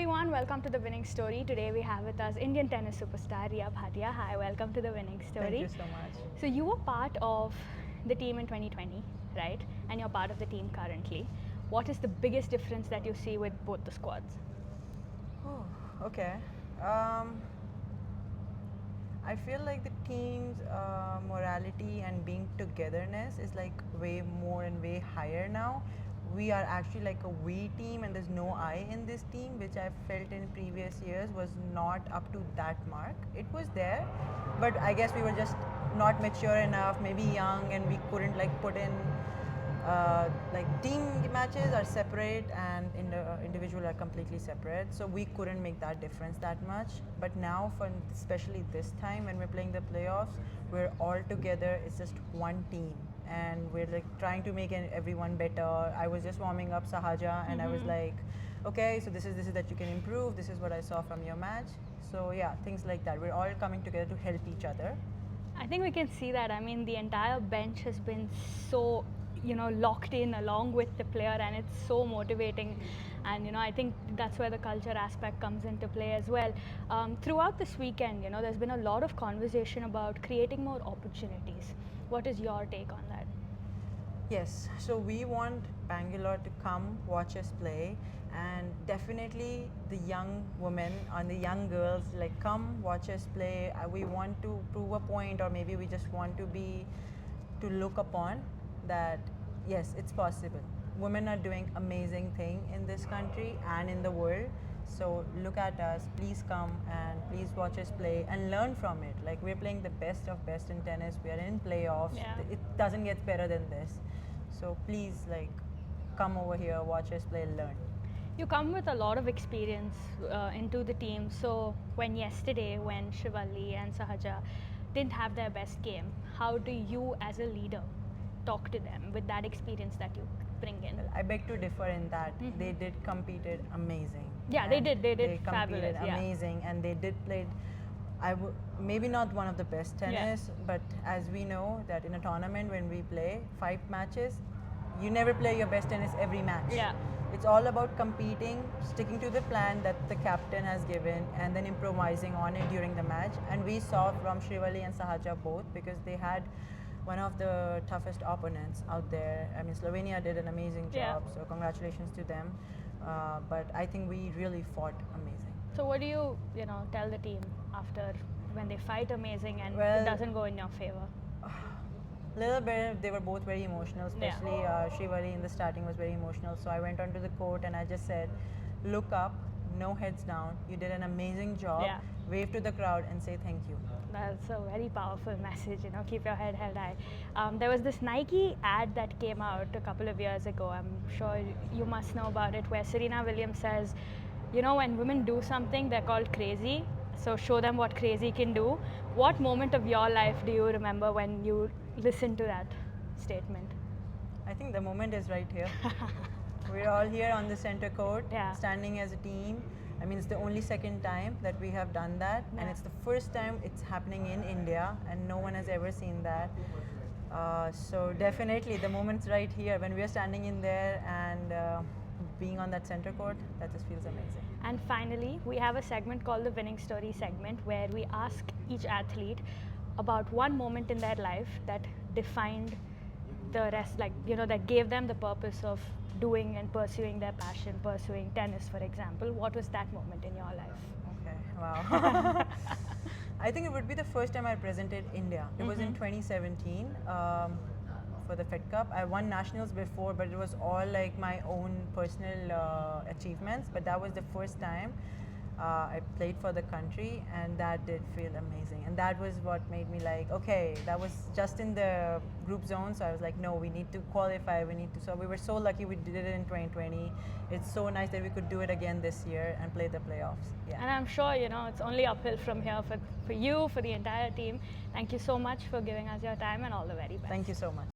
everyone, welcome to The Winning Story. Today we have with us Indian tennis superstar Riya Bhatia. Hi, welcome to The Winning Story. Thank you so much. So you were part of the team in 2020, right? And you're part of the team currently. What is the biggest difference that you see with both the squads? Oh, okay. I feel like the team's morality and being togetherness is like way more and way higher now. We are actually like a we team, and there's no I in this team, which I felt in previous years was not up to that mark. It was there, but I guess we were just not mature enough, maybe young, and we couldn't like put in like team matches are separate and individual are completely separate, so we couldn't make that difference that much. But now, for especially this time when we're playing the playoffs, we're all together. It's just one team, and we're like trying to make everyone better. I was just warming up Sahaja, and I was like, okay, so this is that you can improve. This is what I saw from your match. So yeah, things like that. We're all coming together to help each other. I think we can see that. I mean, the entire bench has been so, locked in along with the player, and it's so motivating. And, I think that's where the culture aspect comes into play as well. Throughout this weekend, there's been a lot of conversation about creating more opportunities. What is your take on that? Yes, so we want Bangalore to come watch us play, and definitely the young women and the young girls, like, come watch us play. We want to prove a point, or maybe we just want to look upon that yes, it's possible. Women are doing amazing thing in this country and in the world. So look at us, please come and please watch us play and learn from it. Like, we're playing the best of best in tennis. We are in playoffs. Yeah. It doesn't get better than this. So please, like, come over here, watch us play, learn. You come with a lot of experience into the team. So when Shrivalli and Sahaja didn't have their best game, how do you as a leader talk to them with that experience that you bring in? Well, I beg to differ in that. They did competed amazing. Yeah, they And did. They did competed fabulous. Yeah. amazing, and they did played. Maybe not one of the best tennis, but as we know that in a tournament when we play 5 matches, you never play your best tennis every match. Yeah. It's all about competing, sticking to the plan that the captain has given, and then improvising on it during the match. And we saw from Shrivalli and Sahaja both, because they had one of the toughest opponents out there. I mean, Slovenia did an amazing job, so congratulations to them. But I think we really fought amazing. So what do you tell the team after when they fight amazing and Well, it doesn't go in your favor? Little bit, they were both very emotional, especially Shrivalli in the starting was very emotional. So I went onto the court and I just said, look up, no heads down. You did an amazing job. Yeah. Wave to the crowd and say thank you. That's a very powerful message, keep your head held high. There was this Nike ad that came out a couple of years ago. I'm sure you must know about it, where Serena Williams says, when women do something, they're called crazy. So show them what crazy can do. What moment of your life do you remember when you listened to that statement? I think the moment is right here. We're all here on the center court, Yeah. standing as a team. I mean, it's the only second time that we have done that, and it's the first time it's happening in India, and no one has ever seen that. So definitely the moment's right here when we are standing in there and being on that center court. That just feels amazing. And finally, we have a segment called the Winning Story segment, where we ask each athlete about one moment in their life that defined the rest, like, that gave them the purpose of doing and pursuing their passion, pursuing tennis, for example. What was that moment in your life? Okay, wow. I think it would be the first time I represented India. It was in 2017 for the Fed Cup. I won nationals before, but it was all like my own personal achievements. But that was the first time I played for the country, and that did feel amazing. And that was what made me like, okay, that was just in the group zone, so I was like, no, we need to qualify, so we were so lucky we did it in 2020. It's so nice that we could do it again this year and play the playoffs. Yeah. And I'm sure, it's only uphill from here for you, for the entire team. Thank you so much for giving us your time, and all the very best. Thank you so much.